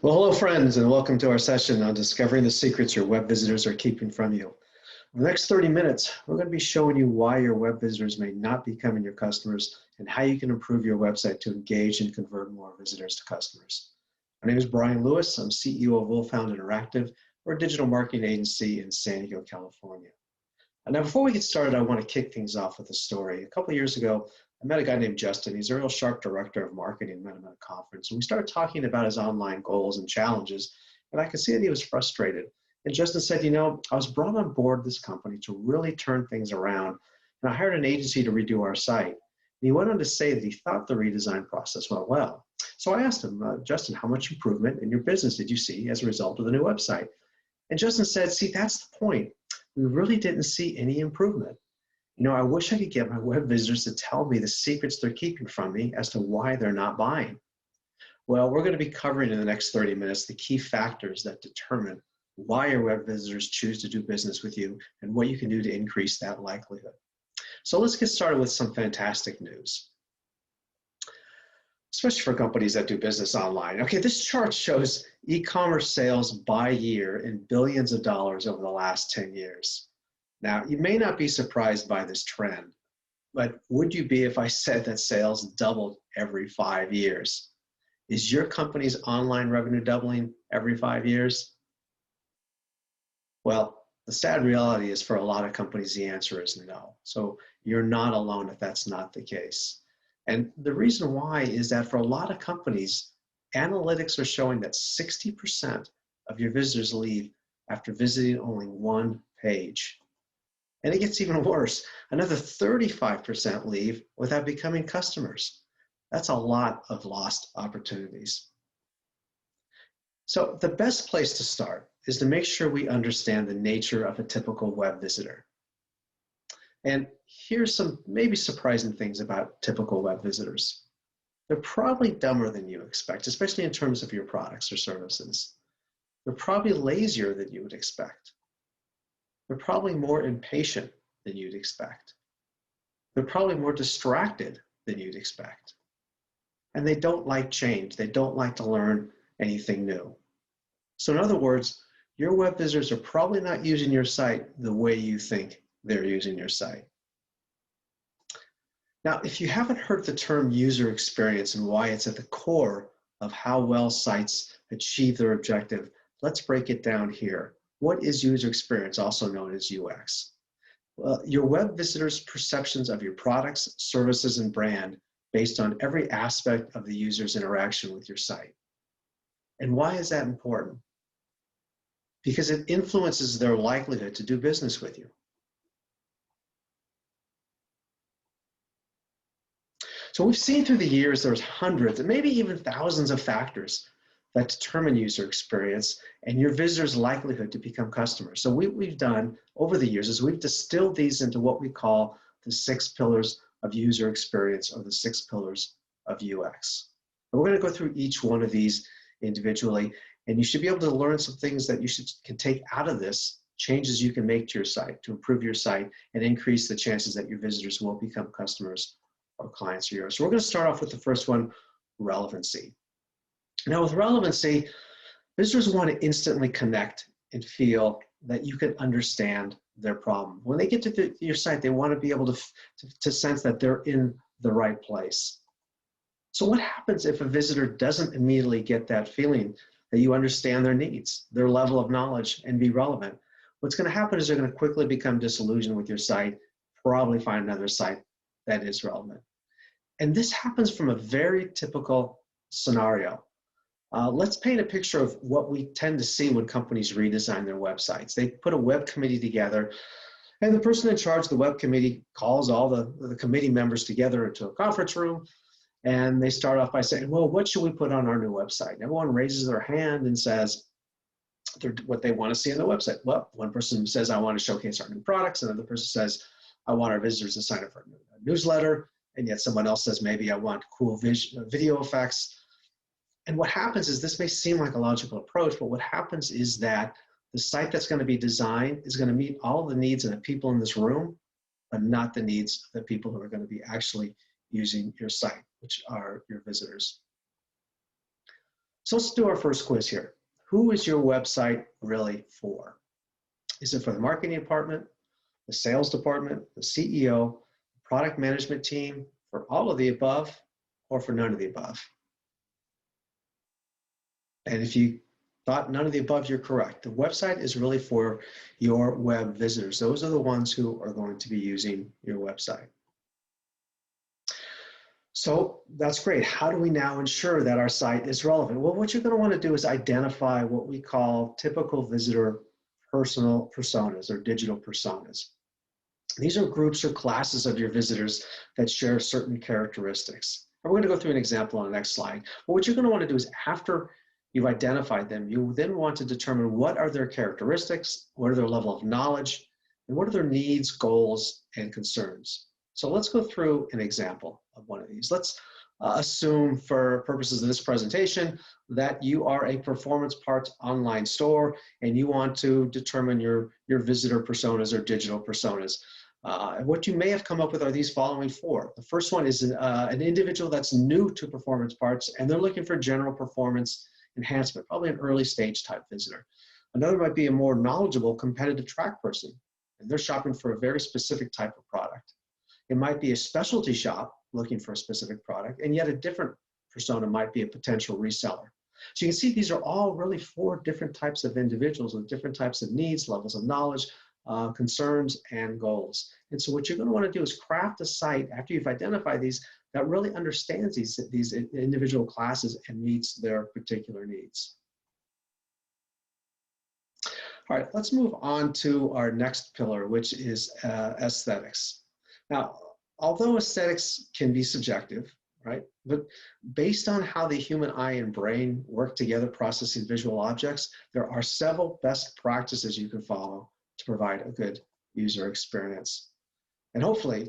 Well, hello friends, and welcome to our session on discovering the secrets your web visitors are keeping from you. In the next 30 minutes, we're going to be showing you why your web visitors may not be becoming your customers and how you can improve your website to engage and convert more visitors to customers. My name is Brian Lewis. I'm CEO of Wolfhound Interactive. We're a digital marketing agency in San Diego, California. Now, before we get started, I want to kick things off with a story. A couple of years ago, I met a guy named Justin. He's a real sharp director of marketing. Met him at a conference, and we started talking about his online goals and challenges, and I could see that he was frustrated. And Justin said, I was brought on board this company to really turn things around, and I hired an agency to redo our site. And he went on to say that he thought the redesign process went well. So I asked him, Justin, how much improvement in your business did you see as a result of the new website? And Justin said, see, that's the point. We really didn't see any improvement. I wish I could get my web visitors to tell me the secrets they're keeping from me as to why they're not buying. Well, we're going to be covering in the next 30 minutes the key factors that determine why your web visitors choose to do business with you and what you can do to increase that likelihood. So let's get started with some fantastic news, especially for companies that do business online. Okay, this chart shows e-commerce sales by year in billions of dollars over the last 10 years. Now, you may not be surprised by this trend, but would you be if I said that sales doubled every 5 years? Is your company's online revenue doubling every 5 years? Well, the sad reality is for a lot of companies, the answer is no. So you're not alone if that's not the case. And the reason why is that for a lot of companies, analytics are showing that 60% of your visitors leave after visiting only one page. And it gets even worse. Another 35% leave without becoming customers. That's a lot of lost opportunities. So the best place to start is to make sure we understand the nature of a typical web visitor. And here's some maybe surprising things about typical web visitors. They're probably dumber than you expect, especially in terms of your products or services. They're probably lazier than you would expect. They're probably more impatient than you'd expect. They're probably more distracted than you'd expect. And they don't like change. They don't like to learn anything new. So in other words, your web visitors are probably not using your site the way you think they're using your site. Now, if you haven't heard the term user experience and why it's at the core of how well sites achieve their objective, let's break it down here. What is user experience, also known as UX? Well, your web visitors' perceptions of your products, services, and brand based on every aspect of the user's interaction with your site. And why is that important? Because it influences their likelihood to do business with you. So we've seen through the years there's hundreds and maybe even thousands of factors that determine user experience and your visitors' likelihood to become customers. So what we've done over the years is we've distilled these into what we call the 6 pillars of user experience, or the 6 pillars of UX. And we're going to go through each one of these individually, and you should be able to learn some things that you can take out of this, changes you can make to your site to improve your site and increase the chances that your visitors will become customers or clients of yours. So we're going to start off with the first one, relevancy. Now with relevancy, visitors want to instantly connect and feel that you can understand their problem. When they get to your site, they want to be able to sense that they're in the right place. So what happens if a visitor doesn't immediately get that feeling that you understand their needs, their level of knowledge, and be relevant? What's going to happen is they're going to quickly become disillusioned with your site, probably find another site that is relevant. And this happens from a very typical scenario. Let's paint a picture of what we tend to see when companies redesign their websites. They put a web committee together, and the person in charge of the web committee calls all the committee members together into a conference room, and they start off by saying, well, what should we put on our new website? And everyone raises their hand and says what they want to see on the website. Well, one person says, I want to showcase our new products. Another person says, I want our visitors to sign up for a newsletter. And yet someone else says, maybe I want cool video effects. And what happens is, this may seem like a logical approach, but what happens is that the site that's going to be designed is going to meet all the needs of the people in this room, but not the needs of the people who are going to be actually using your site, which are your visitors. So let's do our first quiz here. Who is your website really for? Is it for the marketing department, the sales department, the CEO, product management team, for all of the above, or for none of the above? And if you thought none of the above, you're correct. The website is really for your web visitors. Those are the ones who are going to be using your website. So that's great. How do we now ensure that our site is relevant? Well, what you're going to want to do is identify what we call typical visitor personal personas or digital personas. These are groups or classes of your visitors that share certain characteristics. And we're going to go through an example on the next slide. But what you're going to want to do is after you've identified them, you then want to determine what are their characteristics, what are their level of knowledge, and what are their needs, goals, and concerns. So let's go through an example of one of these. Let's assume for purposes of this presentation that you are a performance parts online store and you want to determine your visitor personas or digital personas. What you may have come up with are these following four. The first one is an individual that's new to performance parts and they're looking for general performance enhancement, probably an early stage type visitor. Another might be a more knowledgeable competitive track person and they're shopping for a very specific type of product. It might be a specialty shop looking for a specific product, and yet a different persona might be a potential reseller. So you can see these are all really four different types of individuals with different types of needs, levels of knowledge, concerns, and goals. And so what you're going to want to do is craft a site after you've identified these that really understands these individual classes and meets their particular needs. All right, let's move on to our next pillar, which is aesthetics. Now, although aesthetics can be subjective, right? But based on how the human eye and brain work together processing visual objects, there are several best practices you can follow to provide a good user experience. And hopefully,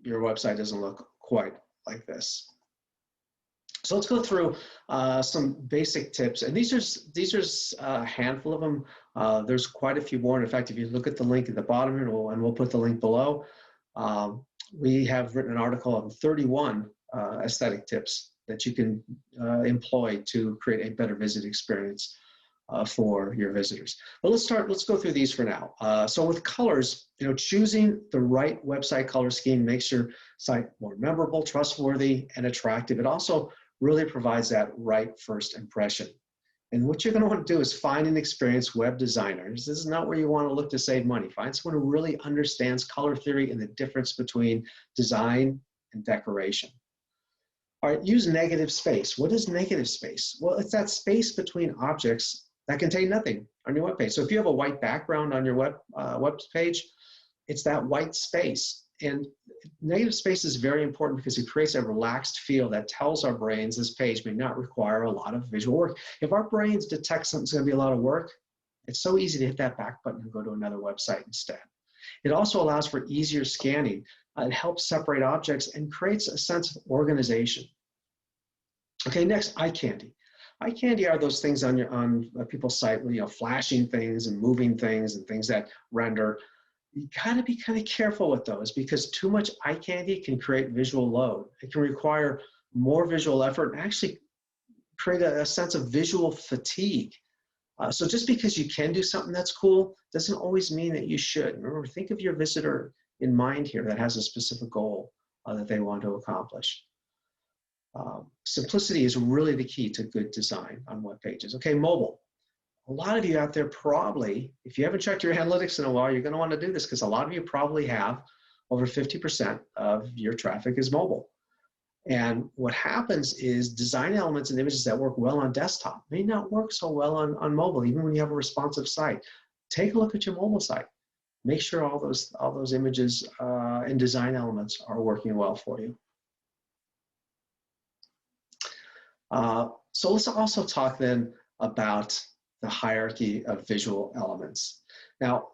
your website doesn't look quite like this. So let's go through some basic tips. And these are a handful of them. There's quite a few more. And in fact, if you look at the link at the bottom here, and we'll put the link below, we have written an article on 31 aesthetic tips that you can employ to create a better visit experience for your visitors. But let's go through these for now. So with colors, choosing the right website color scheme makes your site more memorable, trustworthy, and attractive. It also really provides that right first impression. And what you're going to want to do is find an experienced web designer. This is not where you want to look to save money. Find someone who really understands color theory and the difference between design and decoration. All right, use negative space. What is negative space? Well, it's that space between objects that contain nothing on your web page. So if you have a white background on your web page, it's that white space. And negative space is very important because it creates a relaxed feel that tells our brains this page may not require a lot of visual work. If our brains detect something's going to be a lot of work, it's so easy to hit that back button and go to another website instead. It also allows for easier scanning. It helps separate objects and creates a sense of organization. Okay, next, eye candy. Eye candy are those things on people's site, flashing things and moving things and things that render. You gotta be kind of careful with those because too much eye candy can create visual load. It can require more visual effort and actually create a sense of visual fatigue. So just because you can do something that's cool doesn't always mean that you should. Remember, think of your visitor in mind here that has a specific goal that they want to accomplish. Simplicity is really the key to good design on web pages. Okay, mobile. A lot of you out there probably, if you haven't checked your analytics in a while, you're going to want to do this because a lot of you probably have over 50% of your traffic is mobile. And what happens is design elements and images that work well on desktop may not work so well on mobile, even when you have a responsive site. Take a look at your mobile site. Make sure all those images and design elements are working well for you. So let's also talk then about the hierarchy of visual elements. Now,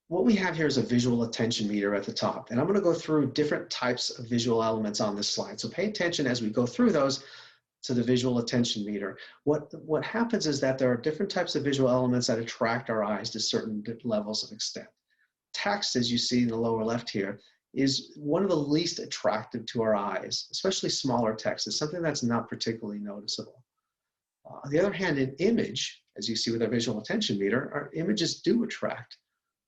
what we have here is a visual attention meter at the top, and I'm going to go through different types of visual elements on this slide. So pay attention as we go through those to the visual attention meter. What happens is that there are different types of visual elements that attract our eyes to certain levels of extent. Text, as you see in the lower left here, is one of the least attractive to our eyes, especially smaller text. It's something that's not particularly noticeable. On the other hand, in image, as you see with our visual attention meter, our images do attract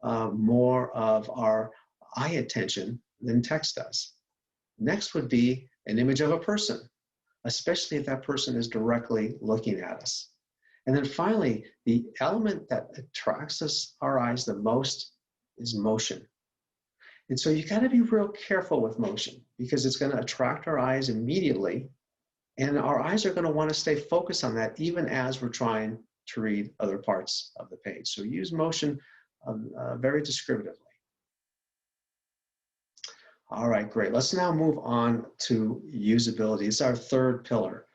more of our eye attention than text does. Next would be an image of a person, especially if that person is directly looking at us. And then finally, the element that attracts our eyes the most is motion. And so you got to be real careful with motion because it's going to attract our eyes immediately. And our eyes are going to want to stay focused on that even as we're trying to read other parts of the page. So use motion very descriptively. All right, great. Let's now move on to usability. It's our third pillar.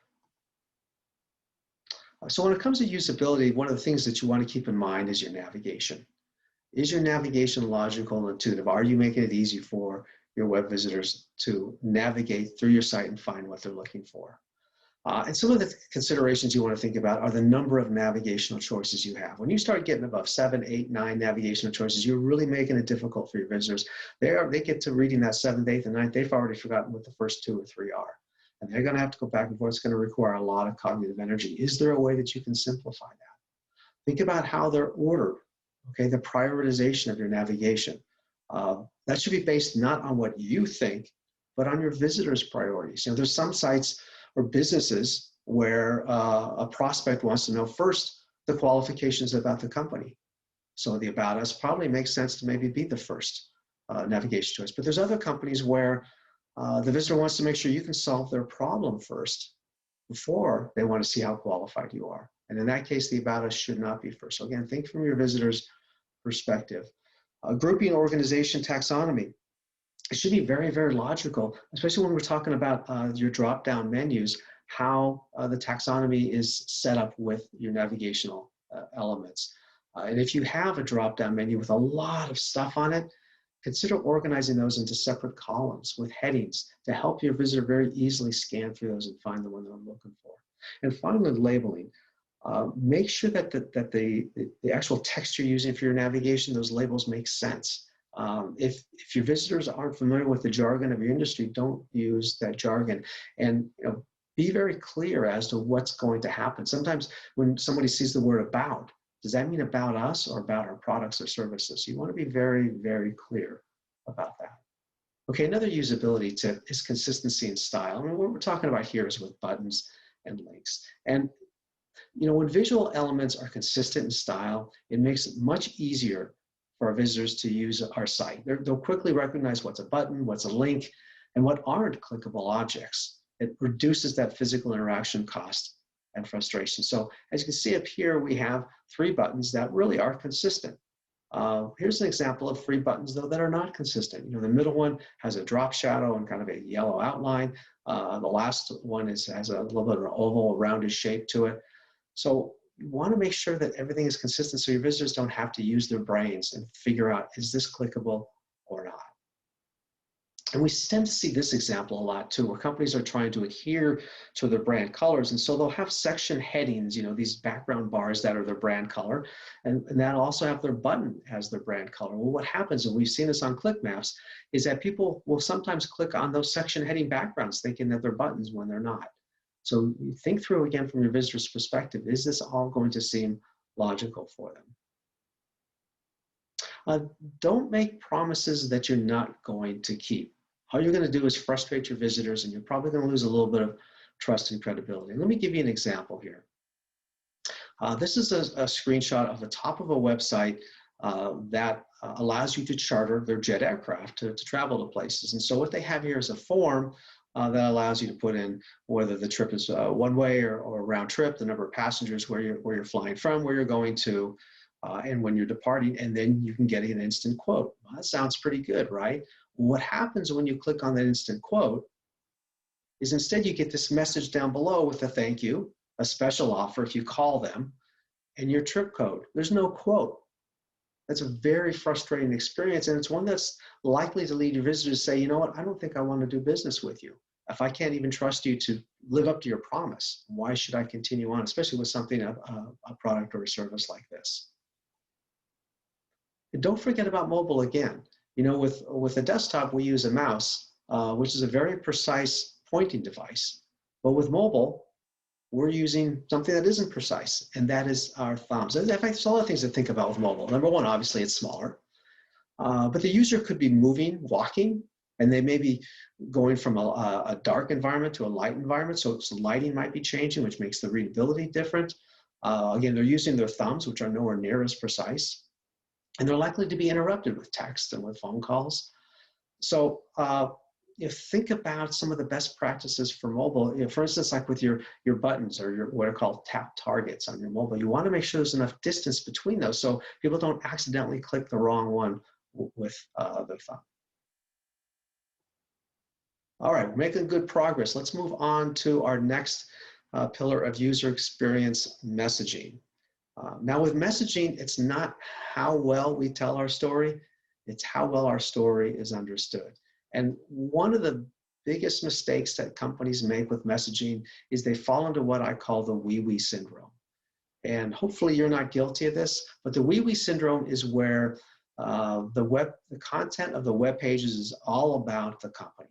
So when it comes to usability, one of the things that you want to keep in mind is your navigation. Is your navigation logical and intuitive? Are you making it easy for your web visitors to navigate through your site and find what they're looking for? And some of the considerations you want to think about are the number of navigational choices you have. When you start getting above 7, 8, 9 navigational choices, you're really making it difficult for your visitors. They get to reading that 7th, 8th, and 9th, they've already forgotten what the first 2 or 3 are. And they're going to have to go back and forth. It's going to require a lot of cognitive energy. Is there a way that you can simplify that? Think about how they're ordered, okay, the prioritization of your navigation. That should be based not on what you think, but on your visitors' priorities. You know, there's some sites or businesses where a prospect wants to know first the qualifications about the company. So the About Us probably makes sense to maybe be the first navigation choice. But there's other companies where the visitor wants to make sure you can solve their problem first before they want to see how qualified you are. And in that case, the About Us should not be first. So again, think from your visitor's perspective. Grouping, organization, taxonomy. It should be very, very logical, especially when we're talking about your drop-down menus, how the taxonomy is set up with your navigational elements. And if you have a drop-down menu with a lot of stuff on it, consider organizing those into separate columns with headings to help your visitor very easily scan through those and find the one they're looking for. And finally, labeling. Make sure that the actual text you're using for your navigation, those labels make sense. If your visitors aren't familiar with the jargon of your industry, don't use that jargon. And be very clear as to what's going to happen. Sometimes when somebody sees the word about, does that mean about us or about our products or services? So you want to be very, very clear about that. Okay, another usability tip is consistency and style. I mean, what we're talking about here is with buttons and links. And when visual elements are consistent in style, it makes it much easier for our visitors to use our site. They'll quickly recognize what's a button, what's a link, and what aren't clickable objects. It reduces that physical interaction cost and frustration. So as you can see up here, we have 3 buttons that really are consistent. Here's an example of 3 buttons, though, that are not consistent. The middle one has a drop shadow and kind of a yellow outline. The last one has a little bit of an oval, rounded shape to it. So you want to make sure that everything is consistent so your visitors don't have to use their brains and figure out, is this clickable or not? And we tend to see this example a lot too, where companies are trying to adhere to their brand colors. And so they'll have section headings, these background bars that are their brand color, and that also have their button as their brand color. Well, what happens, and we've seen this on click maps, is that people will sometimes click on those section heading backgrounds thinking that they're buttons when they're not. So you think through again from your visitor's perspective, is this all going to seem logical for them? Don't make promises that you're not going to keep. All you're going to do is frustrate your visitors, and you're probably going to lose a little bit of trust and credibility. Let me give you an example here. This is a screenshot of the top of a website that allows you to charter their jet aircraft to travel to places. And so what they have here is a form that allows you to put in whether the trip is one way or a round trip, the number of passengers, where you're flying from, where you're going to, and when you're departing, and then you can get an instant quote. Well, that sounds pretty good, right? What happens when you click on that instant quote is instead you get this message down below with a thank you, a special offer if you call them, and your trip code. There's no quote. That's a very frustrating experience, and it's one that's likely to lead your visitors to say, you know what, I don't think I want to do business with you. If I can't even trust you to live up to your promise, why should I continue on, especially with something, a product or a service like this? And don't forget about mobile again. With a desktop, we use a mouse, which is a very precise pointing device. But with mobile, we're using something that isn't precise, and that is our thumbs. In fact, there's a lot of things to think about with mobile. Number one, obviously, it's smaller. But the user could be moving, walking, and they may be going from a dark environment to a light environment. So lighting might be changing, which makes the readability different. Again, they're using their thumbs, which are nowhere near as precise. And they're likely to be interrupted with text and with phone calls. So you think about some of the best practices for mobile. You know, for instance, like with your buttons or your what are called tap targets on your mobile, you want to make sure there's enough distance between those so people don't accidentally click the wrong one with their thumb. All right, we're making good progress. Let's move on to our next pillar of user experience, messaging. Now with messaging, it's not how well we tell our story, it's how well our story is understood. And one of the biggest mistakes that companies make with messaging is they fall into what I call the WeeWe Syndrome. And hopefully you're not guilty of this, but the WeeWe Syndrome is where the content of the web pages is all about the company.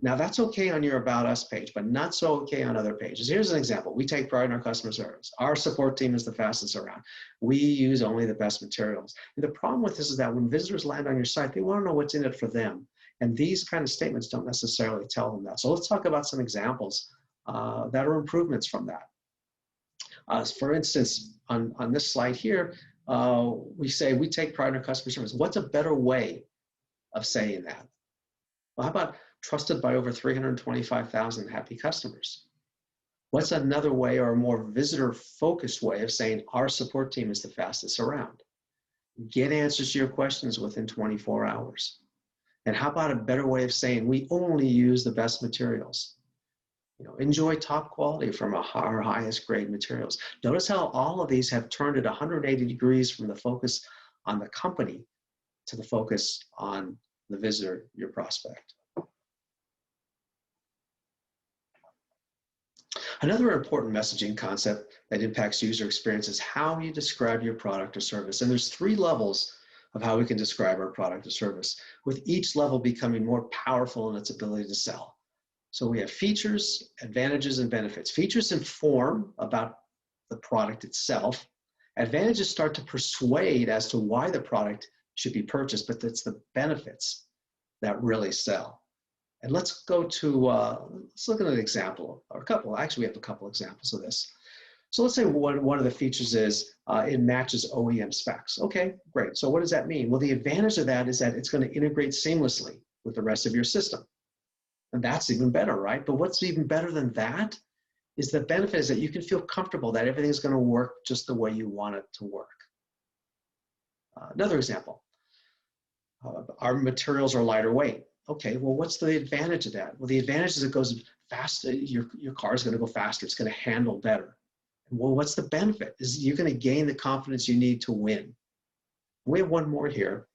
Now that's okay on your About Us page, but not so okay on other pages. Here's an example. We take pride in our customer service. Our support team is the fastest around. We use only the best materials. And the problem with this is that when visitors land on your site, they want to know what's in it for them. And these kind of statements don't necessarily tell them that. So let's talk about some examples that are improvements from that. For instance, on this slide here, we say we take pride in our customer service. What's a better way of saying that? Well, how about trusted by over 325,000 happy customers? What's another way or a more visitor-focused way of saying our support team is the fastest around? Get answers to your questions within 24 hours. And how about a better way of saying we only use the best materials? You know, enjoy top quality from our highest grade materials. Notice how all of these have turned it 180 degrees from the focus on the company to the focus on the visitor, your prospect. Another important messaging concept that impacts user experience is how you describe your product or service. And there's 3 levels of how we can describe our product or service, with each level becoming more powerful in its ability to sell. So we have features, advantages, and benefits. Features inform about the product itself. Advantages start to persuade as to why the product should be purchased, but it's the benefits that really sell. And let's go to, let's look at an example, or a couple. Actually, we have a couple examples of this. So let's say one of the features is it matches OEM specs. Okay, great. So what does that mean? Well, the advantage of that is that it's going to integrate seamlessly with the rest of your system. And that's even better, right? But what's even better than that is the benefit is that you can feel comfortable that everything's going to work just the way you want it to work. Another example, our materials are lighter weight. Okay, well, what's the advantage of that? Well, the advantage is it goes faster. Your car is going to go faster. It's going to handle better. Well, what's the benefit? Is you're going to gain the confidence you need to win. We have one more here.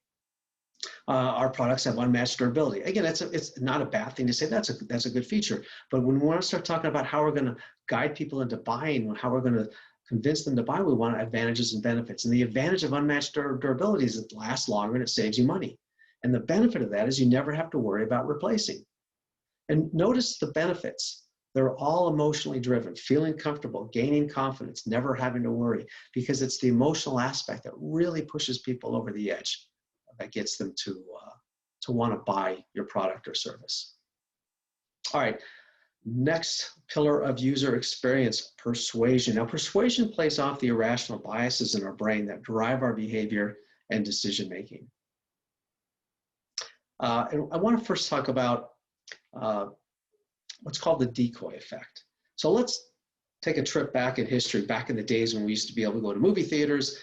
Our products have unmatched durability. Again, it's not a bad thing to say. That's a good feature. But when we want to start talking about how we're going to guide people into buying, how we're going to convince them to buy, we want advantages and benefits. And the advantage of unmatched durability is it lasts longer and it saves you money. And the benefit of that is you never have to worry about replacing. And notice the benefits. They're all emotionally driven, feeling comfortable, gaining confidence, never having to worry, because it's the emotional aspect that really pushes people over the edge, that gets them to want to buy your product or service. All right, next pillar of user experience, persuasion. Now, persuasion plays off the irrational biases in our brain that drive our behavior and decision-making. And I want to first talk about what's called the decoy effect. So let's take a trip back in history, back in the days when we used to be able to go to movie theaters,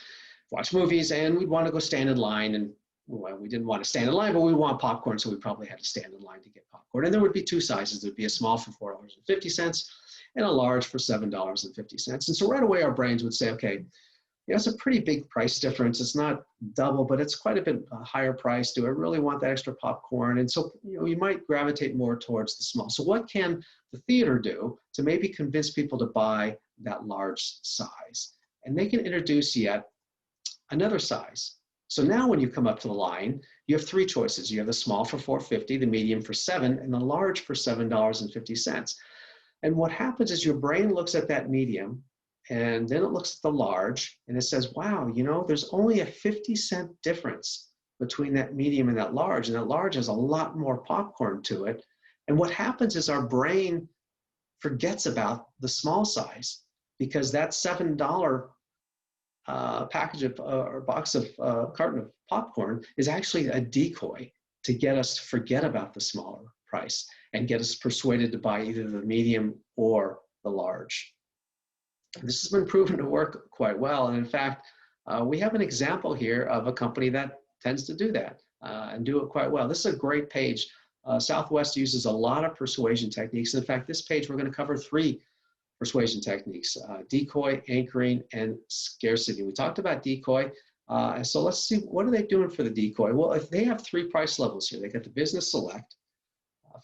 watch movies, and we'd want to go stand in line. And well, we didn't want to stand in line, but we want popcorn, so we probably had to stand in line to get popcorn. And there would be 2 sizes. There'd be a small for $4.50 and a large for $7.50. And so right away our brains would say, okay, yeah, it's a pretty big price difference. It's not double, but it's quite a bit higher price. Do I really want that extra popcorn? And so, you know, you might gravitate more towards the small. So what can the theater do to maybe convince people to buy that large size? And they can introduce yet another size. So now when you come up to the line, you have 3 choices. You have the small for $4.50, the medium for $7, and the large for $7.50. And what happens is your brain looks at that medium, and then it looks at the large, and it says, wow, you know, there's only a 50-cent difference between that medium and that large has a lot more popcorn to it. And what happens is our brain forgets about the small size, because that $7 package of or box of carton of popcorn is actually a decoy to get us to forget about the smaller price and get us persuaded to buy either the medium or the large. This has been proven to work quite well, and in fact, we have an example here of a company that tends to do that and do it quite well. This is a great page. Southwest uses a lot of persuasion techniques. In fact, this page we're going to cover 3 persuasion techniques: decoy, anchoring, and scarcity. We talked about decoy, so let's see, what are they doing for the decoy? Well, if they have 3 price levels here, they got the business select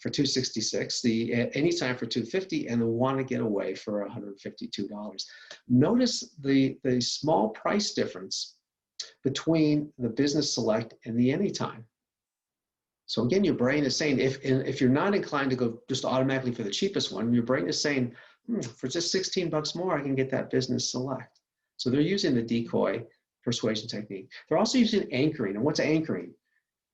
for $266, the anytime for $250, and the want to get away for $152. Notice the small price difference between the business select and the anytime. So again, your brain is saying, if you're not inclined to go just automatically for the cheapest one, your brain is saying, for just 16 bucks more, I can get that business select. So they're using the decoy persuasion technique. They're also using anchoring. And what's anchoring?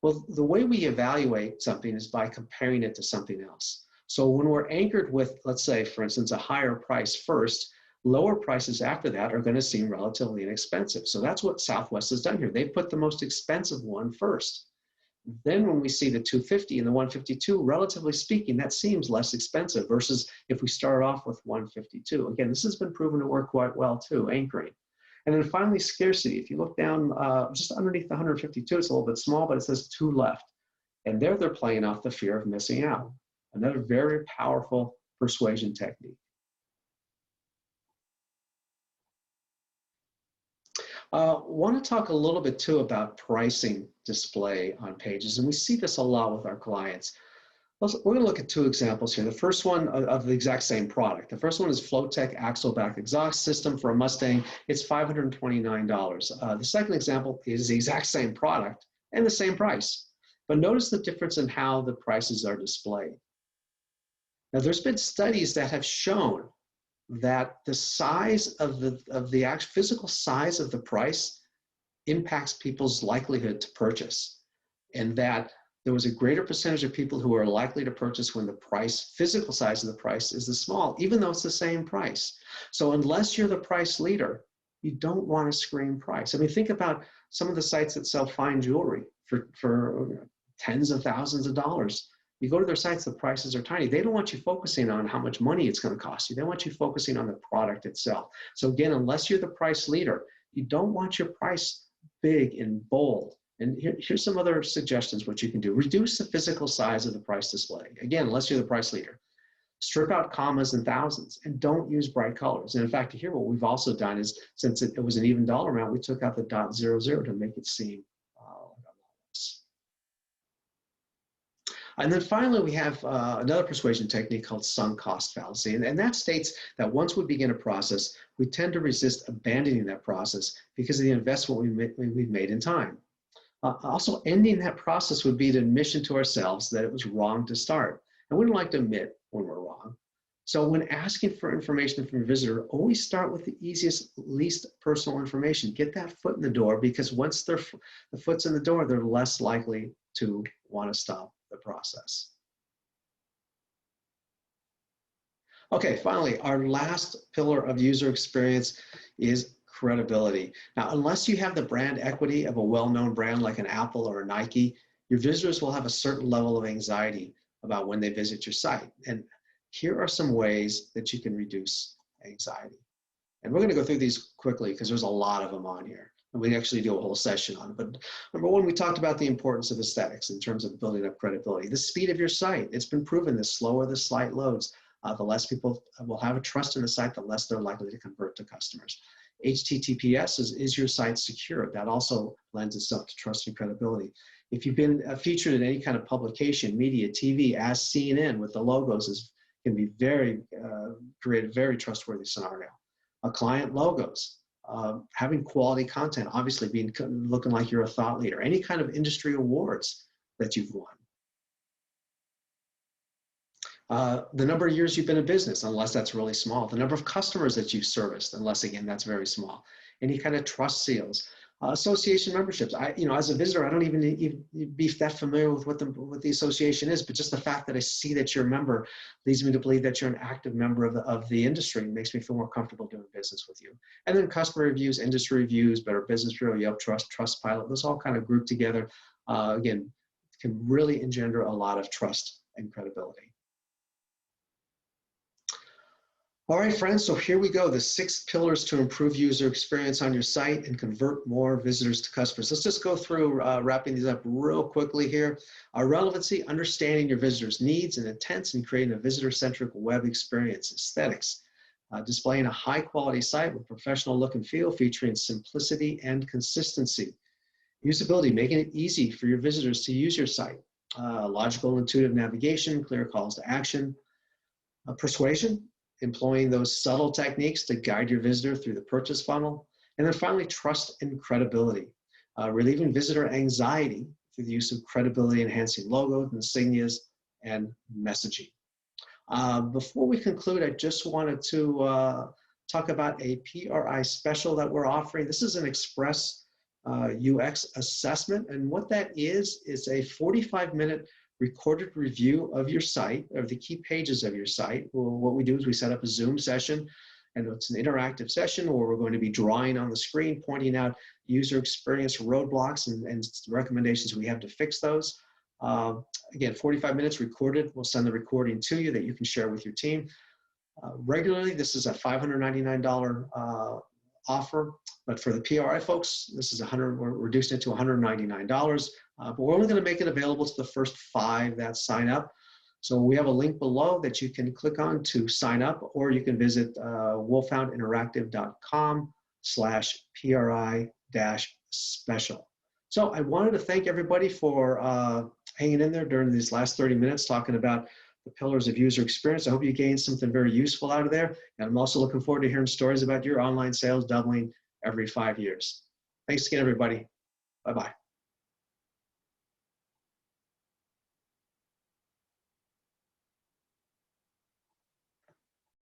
Well, the way we evaluate something is by comparing it to something else. So when we're anchored with, let's say, for instance, a higher price first, lower prices after that are going to seem relatively inexpensive. So that's what Southwest has done here. They put the most expensive one first. Then when we see the 250 and the 152, relatively speaking, that seems less expensive versus if we start off with 152. Again, this has been proven to work quite well too, anchoring. And then finally, scarcity. If you look down just underneath the 152, it's a little bit small, but it says 2 left. And there they're playing off the fear of missing out. Another very powerful persuasion technique. Want to talk a little bit too about pricing display on pages, and we see this a lot with our clients. We're going to look at 2 examples here. The first one of the exact same product. The first one is Flowtech Axleback Exhaust System for a Mustang. It's $529. The second example is the exact same product and the same price. But notice the difference in how the prices are displayed. Now, there's been studies that have shown that the size of the actual physical size of the price impacts people's likelihood to purchase, and that there was a greater percentage of people who are likely to purchase when the physical size of the price is the small, even though it's the same price. So unless you're the price leader, you don't want to scream price. I mean, think about some of the sites that sell fine jewelry for tens of thousands of dollars. You go to their sites, the prices are tiny. They don't want you focusing on how much money it's going to cost you. They want you focusing on the product itself. So again, unless you're the price leader, you don't want your price big and bold. And here's some other suggestions what you can do. Reduce the physical size of the price display. Again, unless you're the price leader. Strip out commas and thousands, and don't use bright colors. And in fact, here what we've also done is, since it was an even dollar amount, we took out the .00 to make it seem less. And then finally, we have another persuasion technique called sunk cost fallacy. And that states that once we begin a process, we tend to resist abandoning that process because of the investment we've made in time. Also, ending that process would be an admission to ourselves that it was wrong to start. And we don't like to admit when we're wrong. So when asking for information from your visitor, always start with the easiest, least personal information. Get that foot in the door, because once the foot's in the door, they're less likely to want to stop the process. Okay, finally, our last pillar of user experience is credibility. Now, unless you have the brand equity of a well-known brand like an Apple or a Nike, your visitors will have a certain level of anxiety about when they visit your site. And here are some ways that you can reduce anxiety. And we're going to go through these quickly because there's a lot of them on here. And we actually do a whole session on it. But number one, we talked about the importance of aesthetics in terms of building up credibility. The speed of your site. It's been proven the slower the site loads, the less people will have a trust in the site, the less they're likely to convert to customers. HTTPS is your site secure? That also lends itself to trust and credibility. If you've been featured in any kind of publication, media, TV, as CNN with the logos, can be create a very trustworthy scenario. Client logos, having quality content, obviously looking like you're a thought leader. Any kind of industry awards that you've won. The number of years you've been in business, unless that's really small. The number of customers that you've serviced, unless again, that's very small. Any kind of trust seals. Association memberships. As a visitor, I don't even be that familiar with what the association is, but just the fact that I see that you're a member leads me to believe that you're an active member of the industry and makes me feel more comfortable doing business with you. And then customer reviews, industry reviews, Better Business Bureau, Yelp Trustpilot, those all kind of group together. Again, can really engender a lot of trust and credibility. All right, friends, so here we go. The 6 pillars to improve user experience on your site and convert more visitors to customers. Let's just go through wrapping these up real quickly here. Relevancy, understanding your visitors' needs and intents and creating a visitor-centric web experience. Aesthetics, displaying a high-quality site with professional look and feel featuring simplicity and consistency. Usability, making it easy for your visitors to use your site. Logical, intuitive navigation, clear calls to action. Persuasion, employing those subtle techniques to guide your visitor through the purchase funnel. And then finally, trust and credibility, relieving visitor anxiety through the use of credibility enhancing logos, insignias, and messaging. Before we conclude, I just wanted to talk about a PRI special that we're offering. This is an express UX assessment, and what that is a 45-minute recorded review of your site, of the key pages of your site. Well, what we do is we set up a Zoom session, and it's an interactive session where we're going to be drawing on the screen, pointing out user experience roadblocks and recommendations we have to fix those. Again, 45 minutes recorded. We'll send the recording to you that you can share with your team. Regularly, this is a $599 offer, but for the PRI folks, this is we're reducing it to $199. But we're only going to make it available to the first 5 that sign up. So we have a link below that you can click on to sign up, or you can visit wolfhoundinteractive.com/PRI-special. So I wanted to thank everybody for hanging in there during these last 30 minutes talking about the pillars of user experience. I hope you gained something very useful out of there. And I'm also looking forward to hearing stories about your online sales doubling every 5 years. Thanks again, everybody. Bye-bye.